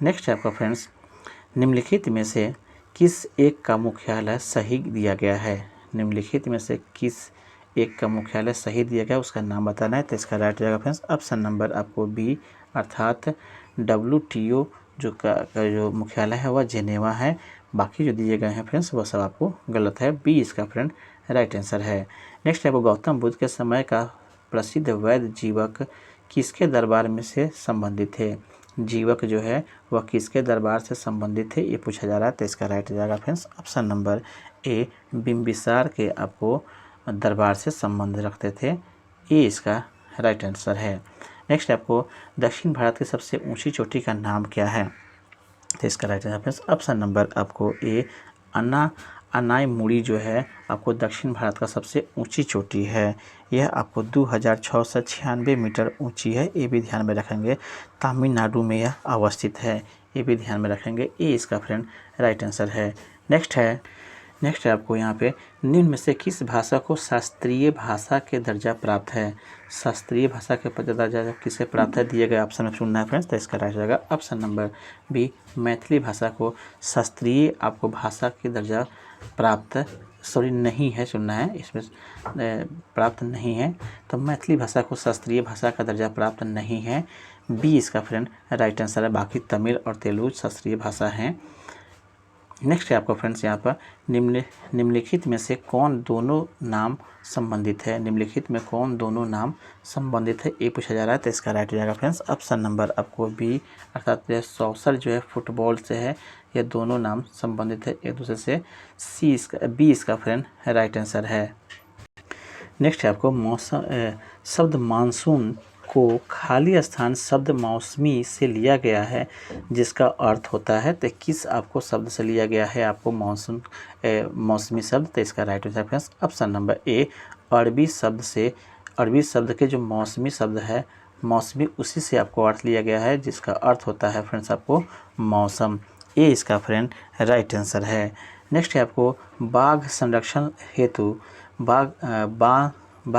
Speaker 1: नेक्स्ट है आपका फ्रेंड्स, निम्नलिखित में से किस एक का मुख्यालय सही दिया गया है? निम्नलिखित में से किस एक का मुख्यालय सही दिया गया, उसका नाम बताना है। तो इसका राइट जाएगा फ्रेंड्स ऑप्शन नंबर आपको बी, अर्थात WTO जो मुख्यालय है वह जेनेवा है। बाकी जो दिए गए हैं फ्रेंड्स वह सब आपको गलत है। बी इसका फ्रेंड राइट आंसर है। नेक्स्ट है वो गौतम बुद्ध के समय का प्रसिद्ध वैद्य जीवक किसके दरबार में से संबंधित थे? जीवक जो है वह किसके दरबार से संबंधित थे, ये पूछा जा रहा है। तो इसका राइट जाएगा फ्रेंड्स ऑप्शन नंबर ए, बिंबिसार के आपको दरबार से संबंध रखते थे, ये इसका राइट आंसर है। नेक्स्ट आपको दक्षिण भारत की सबसे ऊंची चोटी का नाम क्या है? तो इसका right answer friends option number आपको ए, अनाईमुड़ी जो है आपको दक्षिण भारत का सबसे ऊंची चोटी है। यह आपको 2696 मीटर ऊंची है, ये भी ध्यान में रखेंगे। तमिलनाडु में यह अवस्थित है, ये भी ध्यान में रखेंगे। ये इसका फ्रेंड राइट आंसर है। नेक्स्ट है आपको यहाँ पे निम्न में से किस भाषा को शास्त्रीय भाषा के दर्जा प्राप्त है? शास्त्रीय भाषा के दर्जा किसे प्राप्त है, दिए गए ऑप्शन में चुनना है फ्रेंड्स। तो इसका राइट जाएगा ऑप्शन नंबर बी, मैथिली भाषा को शास्त्रीय आपको भाषा के दर्जा प्राप्त नहीं है, चुनना है, इसमें प्राप्त नहीं है। तो मैथिली भाषा को शास्त्रीय भाषा का दर्जा प्राप्त नहीं है, बी इसका फ्रेंड राइट आंसर है। बाकी तमिल और तेलुगु शास्त्रीय भाषा हैं। नेक्स्ट है आपका फ्रेंड्स यहाँ पर निम्नलिखित में से कौन दोनों नाम संबंधित है? निम्नलिखित में कौन दोनों नाम संबंधित है, ये पूछा जा रहा है। तो इसका राइट हो जाएगा फ्रेंड्स ऑप्शन नंबर आपको बी, अर्थात सौसर जो है फुटबॉल से है, ये दोनों नाम संबंधित है एक दूसरे से। बी इसका फ्रेंड राइट आंसर है। नेक्स्ट है आपको शब्द मानसून को खाली स्थान शब्द मौसमी से लिया गया है, जिसका अर्थ होता है। तो किस आपको शब्द से लिया गया है आपको मौसमी शब्द? तो इसका right answer friends option number ए, अरबी शब्द के जो मौसमी शब्द है मौसमी, उसी से आपको अर्थ लिया गया है, जिसका अर्थ होता है फ्रेंड्स आपको मौसम। ये इसका फ्रेंड राइट आंसर है। नेक्स्ट है आपको बाघ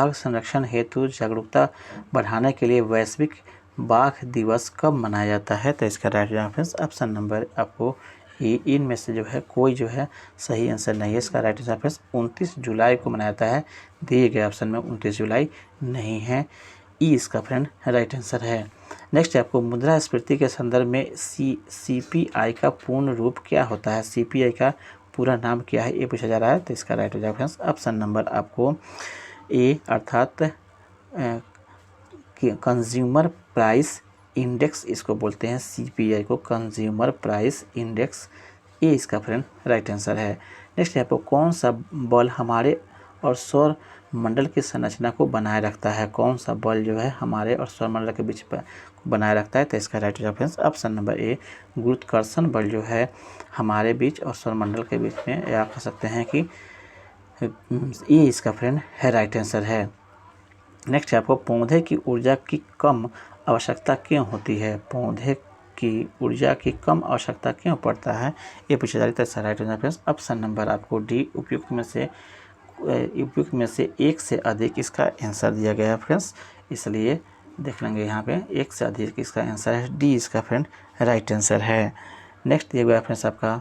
Speaker 1: संरक्षण हेतु जागरूकता बढ़ाने के लिए वैश्विक बाघ दिवस कब मनाया जाता है? तो इसका राइट आंसर ऑप्शन नंबर आपको इनमें से जो है कोई जो है सही आंसर नहीं है। इसका राइट आंसर 29 जुलाई को मनाया जाता है, दिए गए ऑप्शन में 29 जुलाई नहीं है, ई इसका फ्रेंड राइट आंसर है। नेक्स्ट है आपको मुद्रास्फीति के संदर्भ में CPI का पूर्ण रूप क्या होता है? CPI का पूरा नाम क्या है, ये पूछा जा रहा है। तो इसका राइट हो जाएगा फ्रेंड्स ऑप्शन नंबर आपको ए, अर्थात कंज्यूमर प्राइस इंडेक्स इसको बोलते हैं, CPI को कंज्यूमर प्राइस इंडेक्स, ये इसका फ्रेंड राइट आंसर है। नेक्स्ट है आपको कौन सा बल हमारे और सौर मंडल की संरचना को बनाए रखता है? कौन सा बल जो है हमारे और सौर मंडल के बीच पर बनाए रखता है? तो इसका राइट रेफरेंस ऑप्शन नंबर ए, गुरुत्वाकर्षण बल जो है हमारे बीच और सौर मंडल के बीच में, या कह सकते हैं कि ये इसका फ्रेंड है राइट आंसर है। नेक्स्ट है आपको पौधे की ऊर्जा की कम आवश्यकता क्यों होती है? पौधे की ऊर्जा की कम आवश्यकता क्यों पड़ता है, ये पूछा जा रहा है। Right answer friends option number आपको डी, उपयुक्त में से एक से अधिक इसका आंसर दिया गया है फ्रेंड्स, इसलिए देख लेंगे यहाँ पे एक से अधिक इसका आंसर है, डी इसका फ्रेंड राइट आंसर है। नेक्स्ट दिया गया फ्रेंड्स आपका,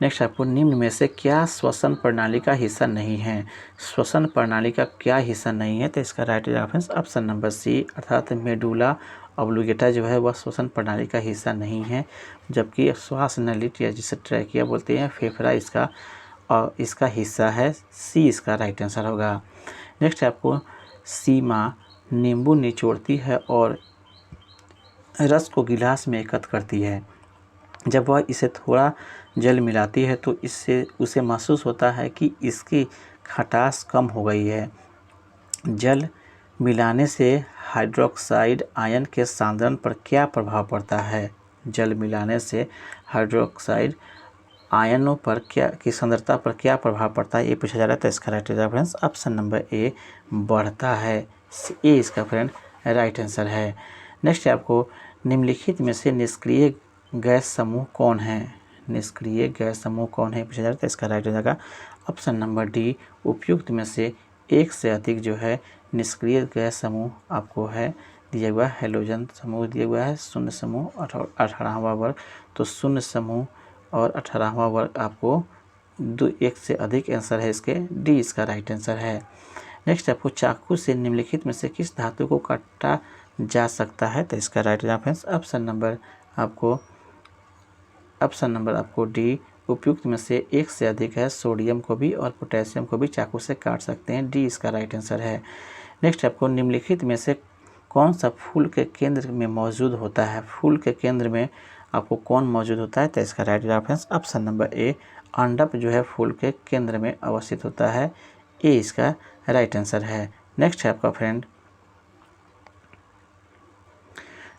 Speaker 1: नेक्स्ट आपको निम्न में से क्या श्वसन प्रणाली का हिस्सा नहीं है? श्वसन प्रणाली का क्या हिस्सा नहीं है? तो इसका right reference option number C, अर्थात मेडुला ऑब्लिगेटा जो है वह श्वसन प्रणाली का हिस्सा नहीं है, जबकि श्वास नलिका या जिसे ट्रैकिया बोलते हैं, फेफड़ा इसका हिस्सा है, सी इसका राइट आंसर होगा। नेक्स्ट आपको सीमा नींबू निचोड़ती है और रस को गिलास में एकत्र करती है। जब वह इसे थोड़ा जल मिलाती है तो इससे उसे महसूस होता है कि इसकी खटास कम हो गई है। जल मिलाने से हाइड्रोक्साइड आयन के सांद्रण पर क्या प्रभाव पड़ता है? जल मिलाने से हाइड्रोक्साइड आयनों पर क्या की सांद्रता पर क्या प्रभाव पड़ता है, ये पूछा जा रहा है। तो इसका right answer friends option number ए बढ़ता है। ए इसका फ्रेंड राइट आंसर है। नेक्स्ट है आपको निम्नलिखित में से निष्क्रिय गैस समूह कौन है, निष्क्रिय गैस समूह कौन है पूछा जा रहा है। तो इसका right answer option number D उपयुक्त में से एक से अधिक जो है निष्क्रिय गैस समूह आपको है दिया हुआ है। हेलोजन समूह दिया हुआ है, शून्य समूह 18वां वर्ग, तो शून्य समूह और 18वां वर्ग आपको एक से अधिक आंसर है इसके, डी इसका राइट आंसर है। नेक्स्ट आपको चाकू से निम्नलिखित में से किस धातु को काटा जा सकता है। तो इसका राइट आंसर ऑप्शन नंबर आपको डी उपयुक्त में से एक से अधिक है। सोडियम को भी और पोटेशियम को भी चाकू से काट सकते हैं, डी इसका राइट आंसर है। नेक्स्ट आपको निम्नलिखित में से कौन सा फूल के केंद्र में मौजूद होता है, फूल के केंद्र में आपको कौन मौजूद होता है। तो इसका right answer option number A अंडप जो है फूल के केंद्र में अवस्थित होता है, ए इसका राइट आंसर है। नेक्स्ट है आपका फ्रेंड,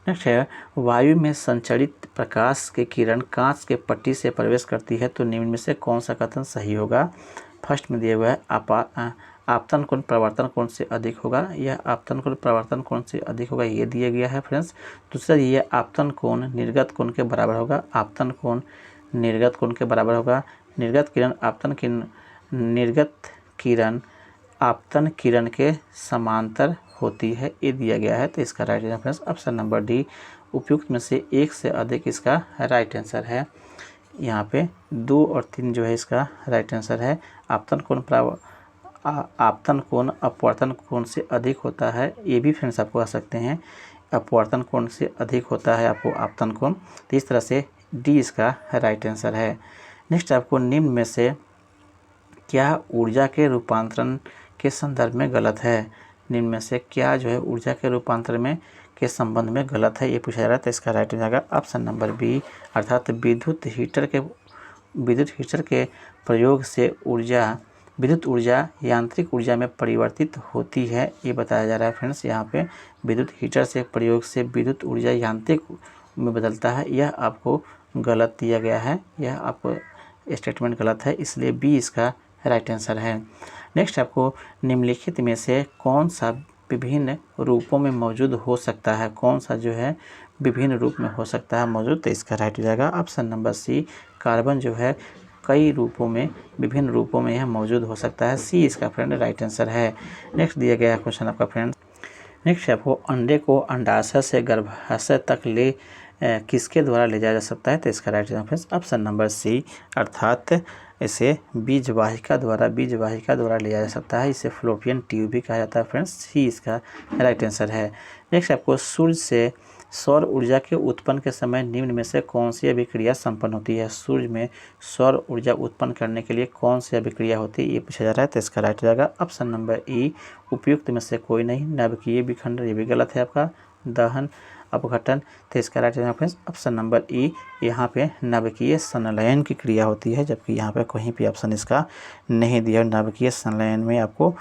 Speaker 1: नेक्स्ट है वायु में संचरित प्रकाश की किरण कांच के पट्टी से प्रवेश करती है, तो निम्न में से कौन सा कथन सही होगा। फर्स्ट में दिया हुआ है आपतन कोण प्रवर्तन कोण से अधिक होगा, यह आपतन कोण प्रवर्तन कोण से अधिक होगा, ये दिया गया है फ्रेंड्स। दूसरा ये आपतन कोण निर्गत कोण के बराबर होगा, आपतन कोण निर्गत कोण के बराबर होगा, निर्गत किरण आपतन किरण के समांतर होती है, ये दिया गया है। तो इसका right answer friends option number D उपयुक्त में से एक से अधिक इसका राइट आंसर है। यहाँ पे 2 और 3 जो है इसका राइट आंसर है। आपतन कोण अपवर्तन कोण से अधिक होता है, ये भी फ्रेंड्स आपको आ सकते हैं, अपवर्तन कोण से अधिक होता है आपको आपतन कोण, तो इस तरह से डी इसका राइट आंसर है। नेक्स्ट आपको निम्न में से क्या ऊर्जा के रूपांतरण के संदर्भ में गलत है, निम्न में से क्या जो है ऊर्जा के रूपांतरण में के संबंध में गलत है, ये पूछा जा रहा है। तो इसका right answer option number B अर्थात विद्युत हीटर के प्रयोग से विद्युत ऊर्जा यांत्रिक ऊर्जा में परिवर्तित होती है, ये बताया जा रहा है फ्रेंड्स। यहाँ पे विद्युत हीटर से प्रयोग से विद्युत ऊर्जा यांत्रिक में बदलता है, यह आपको गलत दिया गया है, यह आपको स्टेटमेंट गलत है, इसलिए बी इसका राइट आंसर है। नेक्स्ट आपको निम्नलिखित में से कौन सा विभिन्न रूपों में मौजूद हो सकता है, कौन सा जो है विभिन्न रूप में हो सकता है मौजूद, तो इसका राइट हो जाएगा ऑप्शन नंबर सी कार्बन जो है कई रूपों में विभिन्न रूपों में यह मौजूद हो सकता है, सी इसका फ्रेंड राइट आंसर है। नेक्स्ट दिया गया क्वेश्चन आपका फ्रेंड, नेक्स्ट आपको अंडे को अंडाशय से गर्भाशय तक किसके द्वारा ले जाया जा सकता है। तो इसका right answer option number C अर्थात इसे बीज वाहिका द्वारा ले जाया जा सकता है, इसे फ्लोपियन ट्यूब भी कहा जाता है फ्रेंड्स, सी इसका राइट आंसर है। नेक्स्ट आपको सूर्य से सौर ऊर्जा के उत्पन्न के समय निम्न में से कौन सी अभिक्रिया संपन्न होती है, सूर्य में सौर ऊर्जा उत्पन्न करने के लिए कौन सी अभिक्रिया होती है, ये पूछा जा रहा है। तो इसका राइट हो जाएगा ऑप्शन नंबर ई उपयुक्त में से कोई नहीं, नाभिकीय विखंडन, ये भी गलत है आपका, दहन अपघटन, तो इसका राइट आंसर ऑप्शन नंबर ई यहाँ पे नाभिकीय संलयन की क्रिया होती है, जबकि यहाँ पे कहीं भी ऑप्शन इसका नहीं दिया। नाभिकीय संलयन में आपको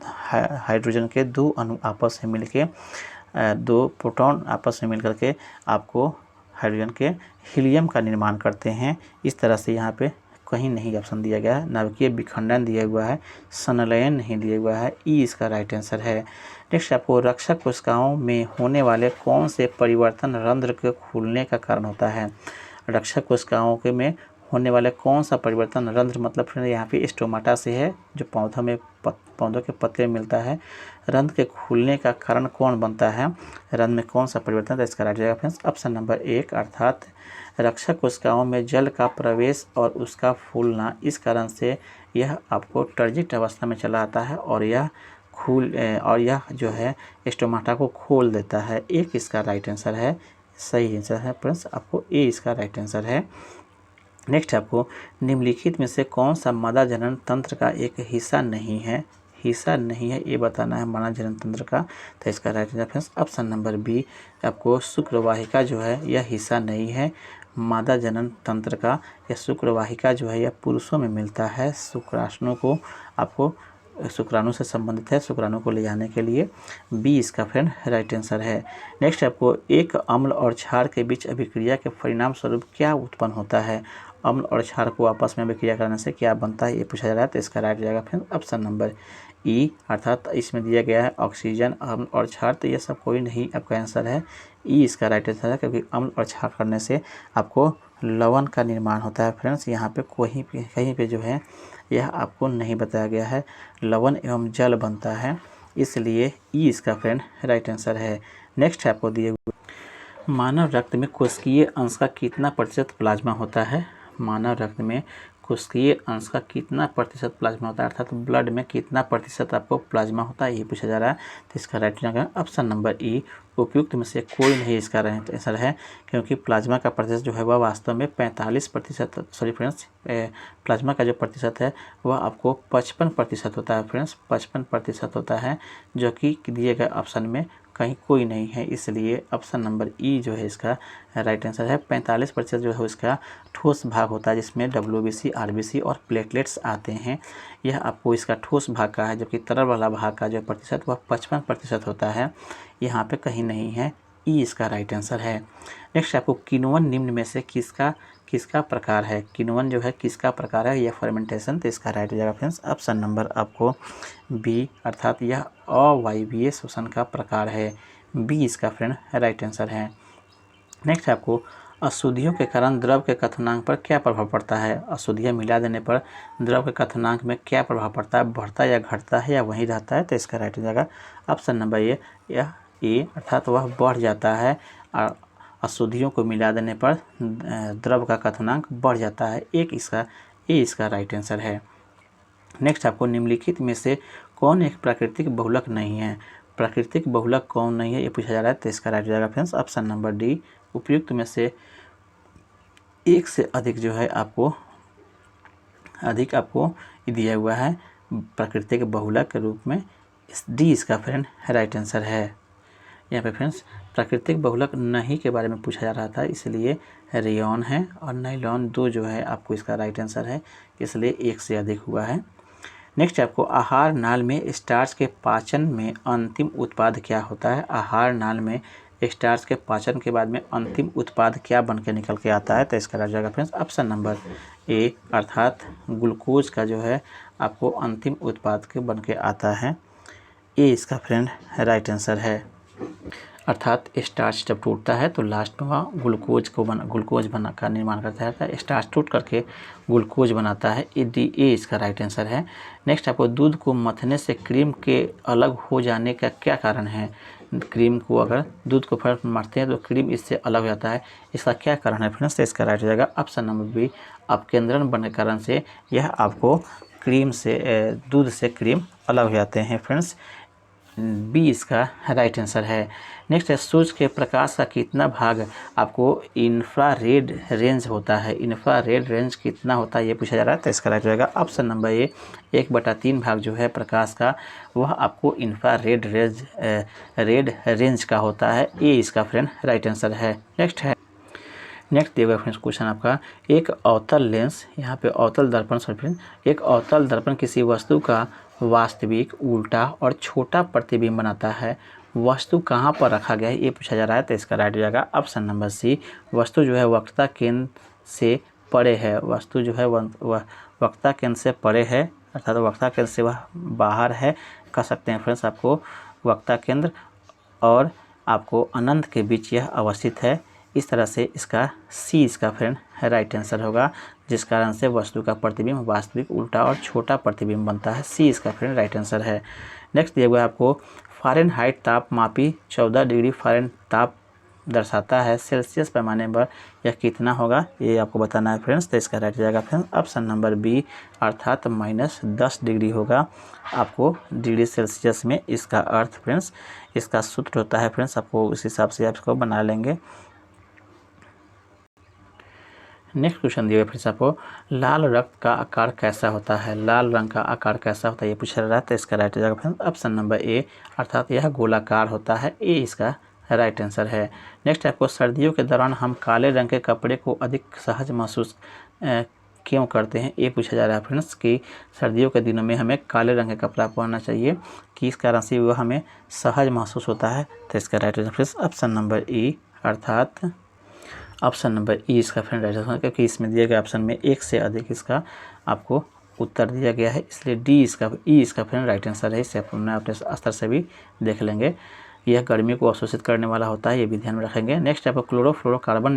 Speaker 1: हाइड्रोजन के 2 अणु आपस में मिलके 2 प्रोटॉन आपस में मिलकर के आपको हाइड्रोजन के हीलियम का निर्माण करते हैं, इस तरह से यहाँ पे कहीं नहीं ऑप्शन दिया गया है, नाभिकीय विखंडन दिया हुआ है, संलयन नहीं दिया हुआ है, ई इसका राइट आंसर है। नेक्स्ट आपको रक्षक कोशिकाओं में होने वाले कौन से परिवर्तन रंध्र के खुलने का कारण होता है, रक्षक कोशिकाओं के में होने वाले कौन सा परिवर्तन रंध्र मतलब फिर यहाँ पे स्टोमाटा से है, जो पौधों के पत्ते में मिलता है, रंध्र के खुलने का कारण कौन बनता है, रंध्र में कौन सा परिवर्तन, तो इसका राइट जाएगा फ्रेंड्स ऑप्शन नंबर 1 अर्थात रक्षक कोशिकाओं में जल का प्रवेश और उसका फूलना, इस कारण से यह आपको टर्जिट अवस्था में चला आता है और यह यह जो है स्टोमाटा को खोल देता है, एक इसका राइट आंसर है, सही आंसर है फ्रेंड्स आपको ए इसका राइट आंसर है। नेक्स्ट आपको निम्नलिखित में से कौन सा मादा जनन तंत्र का एक हिस्सा नहीं है, ये बताना है मादा जनन तंत्र का, तो इसका right answer friends option number B आपको शुक्रवाहिका जो है यह हिस्सा नहीं है मादा जनन तंत्र का, यह शुक्रवाहिका जो है यह पुरुषों में मिलता है, शुक्राणु से संबंधित है, शुक्राणु को ले जाने के लिए, बी इसका फ्रेंड राइट आंसर है। नेक्स्ट आपको एक अम्ल और क्षार के बीच अभिक्रिया के परिणाम स्वरूप क्या उत्पन्न होता है, अम्ल और क्षार को आपस में विक्रिया करने से क्या बनता है, ये पूछा जा रहा है। तो इसका राइट जाएगा फ्रेंड्स ऑप्शन नंबर ई, अर्थात इसमें दिया गया है ऑक्सीजन, अम्ल और क्षार, तो ये सब कोई नहीं आपका आंसर है। ई इसका राइट आंसर है, क्योंकि अम्ल और क्षार करने से आपको लवण का निर्माण होता है फ्रेंड्स। यहाँ पे कहीं पे जो है यह आपको नहीं बताया गया है, लवण एवं जल बनता है, इसलिए ई इसका फ्रेंड राइट आंसर है। नेक्स्ट है आपको दिए हुए, मानव रक्त में कोशिकीय अंश का कितना प्रतिशत प्लाज्मा होता है। मानव रक्त में कोशिकीय अंश का कितना प्रतिशत प्लाज्मा होता है, अर्थात ब्लड में कितना प्रतिशत आपको प्लाज्मा होता है, ये पूछा जा रहा है। तो इसका राइट आंसर ऑप्शन नंबर ई, उपयुक्त में से कोई नहीं इसका राइट आंसर है, क्योंकि प्लाज्मा का प्रतिशत जो है वह वास्तव में 45%, सॉरी फ्रेंड्स, प्लाज्मा का जो प्रतिशत है वह आपको 55% होता है फ्रेंड्स, 55% होता है, जो कि दिए गए ऑप्शन में कहीं कोई नहीं है, इसलिए ऑप्शन नंबर ई जो है इसका राइट आंसर है। 45% जो है इसका ठोस भाग होता है, जिसमें WBC, RBC और प्लेटलेट्स आते हैं, यह आपको इसका ठोस भाग का है, जबकि तरल वाला भाग का जो प्रतिशत वह 55% होता है, यहाँ पे कहीं नहीं है, ई इसका राइट आंसर है। नेक्स्ट आपको किण्वन निम्न में से किसका प्रकार है, किण्वन जो है किसका प्रकार है, यह फर्मेंटेशन, तो इसका राइट हो जाएगा फ्रेंड्स ऑप्शन नंबर आपको बी, अर्थात यह अवायवीय श्वसन का प्रकार है, बी इसका फ्रेंड राइट आंसर है। नेक्स्ट आपको अशुद्धियों के कारण द्रव के कथनांक पर क्या प्रभाव पड़ता है, अशुद्धियाँ मिला देने पर द्रव के कथनांक में क्या प्रभाव पड़ता है, बढ़ता या घटता है या वहीं रहता है, तो इसका राइट हो जाएगा ऑप्शन नंबर ए, अर्थात वह बढ़ जाता है, और अशुद्धियों को मिला देने पर द्रव का कथनांक बढ़ जाता है, इसका राइट आंसर है। नेक्स्ट आपको निम्नलिखित में से कौन एक प्राकृतिक बहुलक नहीं है, प्राकृतिक बहुलक कौन नहीं है, ये पूछा जा रहा है, तो इसका राइट हो जाएगा फ्रेंड्स ऑप्शन नंबर डी, उपयुक्त में से एक से अधिक जो है आपको दिया हुआ है प्राकृतिक बहुलक के रूप में, डी इसका फ्रेंड राइट आंसर है। यहाँ पे फ्रेंड्स प्राकृतिक बहुलक नहीं के बारे में पूछा जा रहा था, इसलिए रेयॉन है और नाइलॉन, दो जो है आपको इसका राइट आंसर है, इसलिए एक से अधिक हुआ है। नेक्स्ट आपको आहार नाल में स्टार्च के पाचन में अंतिम उत्पाद क्या होता है, आहार नाल में स्टार्च के पाचन के बाद में अंतिम उत्पाद क्या बन के निकल के आता है, तो इसका राइट जाएगा फ्रेंड्स ऑप्शन नंबर ए, अर्थात ग्लूकोज का जो है आपको अंतिम उत्पाद के बन के आता है, ए इसका फ्रेंड राइट आंसर है। अर्थात स्टार्च जब टूटता है तो लास्ट में वह ग्लूकोज का निर्माण करता है, स्टार्च टूट करके ग्लूकोज बनाता है, ए इसका राइट आंसर है। नेक्स्ट आपको दूध को मथने से क्रीम के अलग हो जाने का क्या कारण है, क्रीम को अगर दूध को फर्क मारते हैं तो क्रीम इससे अलग हो जाता है, इसका क्या कारण है फ्रेंड्स, तो इसका राइट हो जाएगा ऑप्शन नंबर बी, अपकेंद्रण बनने के कारण से यह आपको दूध से क्रीम अलग हो जाते हैं फ्रेंड्स, बी इसका राइट आंसर है। नेक्स्ट है सूर्य के प्रकाश का कितना भाग आपको इंफ्रारेड रेंज होता है, इंफ्रारेड रेंज कितना होता है, ये पूछा जा रहा है, तो इसका राइट रहेगा ऑप्शन नंबर ए, 1/3 भाग जो है प्रकाश का वह आपको इंफ्रारेड रेंज का होता है, ए इसका फ्रेंड राइट आंसर है। नेक्स्ट दिया गया फ्रेंड्स क्वेश्चन आपका, एक अवतल लेंस, यहाँ पे अवतल दर्पण एक अवतल दर्पण किसी वस्तु का वास्तविक, उल्टा और छोटा प्रतिबिंब बनाता है, वस्तु कहाँ पर रखा गया है, ये पूछा जा रहा है, तो इसका राइट हो जाएगा ऑप्शन नंबर सी, वस्तु जो है वक्रता केंद्र से परे है, वस्तु जो है वह वक्रता केंद्र से परे है, अर्थात वक्रता केंद्र से वह बाहर है, कह सकते हैं फ्रेंड्स आपको वक्रता केंद्र और आपको अनंत के बीच यह अवस्थित है, इस तरह से इसका सी इसका फ्रेंड राइट आंसर होगा, जिस कारण से वस्तु का प्रतिबिंब वास्तविक, उल्टा और छोटा प्रतिबिंब बनता है, सी इसका फ्रेंड राइट आंसर है। नेक्स्ट दिया हुआ आपको फ़ारेनहाइट तापमापी 14 डिग्री फ़ारेन ताप दर्शाता है, सेल्सियस पैमाने पर यह कितना होगा, ये आपको बताना है फ्रेंड्स, तो इसका राइट जाएगा फ्रेंड्स ऑप्शन नंबर बी, अर्थात -10 डिग्री होगा आपको डिग्री सेल्सियस में, इसका अर्थ फ्रेंड्स, इसका सूत्र होता है फ्रेंड्स, आपको उस हिसाब से आप इसको बना लेंगे। नेक्स्ट क्वेश्चन दिया फ्रेंड्स आपको, लाल रक्त का आकार कैसा होता है, लाल रंग का आकार कैसा होता है, ये पूछा रहा है, तो इसका राइट हो जाएगा फ्रेंड्स ऑप्शन नंबर ए, अर्थात यह गोलाकार होता है, ए इसका राइट आंसर है। नेक्स्ट आपको सर्दियों के दौरान हम काले रंग के कपड़े को अधिक सहज महसूस क्यों करते हैं, ये पूछा जा रहा है फ्रेंड्स, कि सर्दियों के दिनों में हमें काले रंग का कपड़ा पहनना चाहिए, कि इस कारण से वह हमें सहज महसूस होता है, तो इसका right answer friends option number ई, अर्थात ऑप्शन नंबर ई इसका फ्रेंड राइट आंसर, क्योंकि इसमें दिए गए ऑप्शन में एक से अधिक इसका आपको उत्तर दिया गया है, इसलिए डी इसका ई इसका फ्रेंड राइट आंसर है। इसे अपने स्तर से भी देख लेंगे। यह गर्मी को अवशोषित करने वाला होता है, ये भी ध्यान में रखेंगे। नेक्स्ट आपको क्लोरोफ्लोरोकार्बन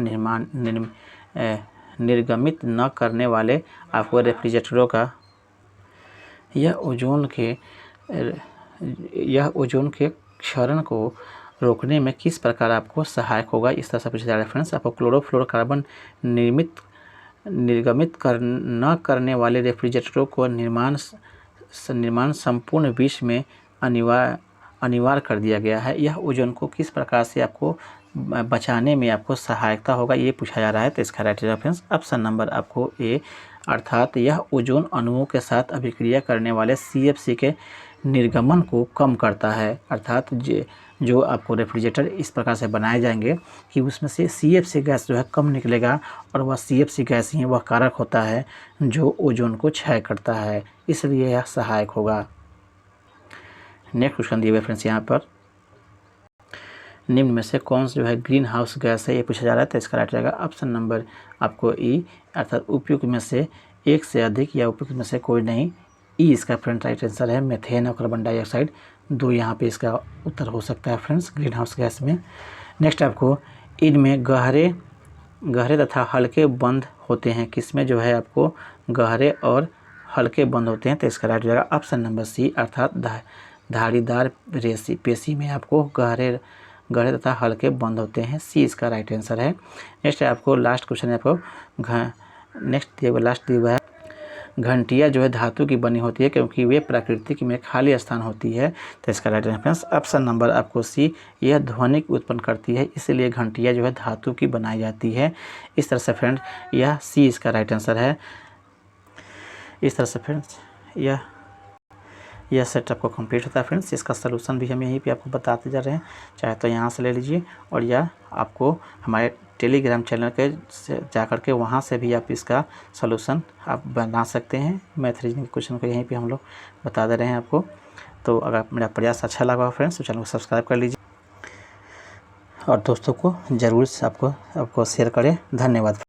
Speaker 1: निर्गमित न करने वाले आपको रेफ्रिजरेटरों का यह ओजोन के क्षरण को रोकने में किस प्रकार आपको सहायक होगा, इस तरह से पूछा जा रहा है फ्रेंड्स। आपको क्लोरोफ्लोरोकार्बन निर्गमित न करने वाले रेफ्रिजरेटरों को निर्माण संपूर्ण विश्व में अनिवार्य कर दिया गया है। यह ओजोन को किस प्रकार से आपको बचाने में आपको सहायता होगा, ये पूछा जा रहा है। तो इसका राइट रेफरेंस ऑप्शन नंबर आपको ए, अर्थात यह ओजोन अणुओं के साथ अभिक्रिया करने वाले CFC के निर्गमन को कम करता है। अर्थात जो आपको रेफ्रिजरेटर इस प्रकार से बनाए जाएंगे कि उसमें से CFC गैस जो है कम निकलेगा, और वह CFC गैस ही वह कारक होता है जो ओजोन को क्षय करता है, इसलिए यह सहायक होगा। नेक्स्ट क्वेश्चन दिए हुए फ्रेंड्स यहाँ पर, निम्न में से कौन सा जो है ग्रीन हाउस गैस है, ये पूछा जा रहा है। तो इसका राइट रहेगा ऑप्शन नंबर आपको ई, अर्थात उपयुक्त में से एक से अधिक या उपयुक्त में से कोई नहीं, ई इसका फ्रेंड राइट आंसर है। मेथेन और कार्बन डाइऑक्साइड दो यहाँ पे इसका उत्तर हो सकता है फ्रेंड्स ग्रीन हाउस गैस में। नेक्स्ट आपको इनमें गहरे तथा हल्के बंध होते हैं, किसमें जो है आपको गहरे और हल्के बंध होते हैं। तो इसका राइट रहेगा ऑप्शन नंबर सी, अर्थात धारीदार पेशी में आपको गहरे तथा हल्के बंद होते हैं, सी इसका राइट आंसर है। नेक्स्ट है आपको लास्ट क्वेश्चन है आपको नेक्स्ट दिया हुआ है, घंटियाँ जो है धातु की बनी होती है क्योंकि वे प्राकृतिक में खाली स्थान होती है। तो इसका राइट रेफरेंस ऑप्शन नंबर आपको सी, यह ध्वनि उत्पन्न करती है, इसलिए घंटियाँ जो है धातु की बनाई जाती है। इस तरह से फ्रेंड्स यह सी इसका राइट आंसर है। इस तरह से फ्रेंड्स यह सेट आपको कंप्लीट होता है फ्रेंड्स। इसका सलूशन भी हम यहीं पे आपको बताते जा रहे हैं, चाहे तो यहाँ से ले लीजिए, और या आपको हमारे टेलीग्राम चैनल के से जाकर के वहाँ से भी आप इसका सलूशन आप बना सकते हैं। मैथ रीजनिंग क्वेश्चन को यहीं पे हम लोग बता दे रहे हैं आपको। तो अगर मेरा प्रयास अच्छा लगा हो फ्रेंड्स तो चैनल को सब्सक्राइब कर लीजिए और दोस्तों को ज़रूर आपको शेयर करें। धन्यवाद।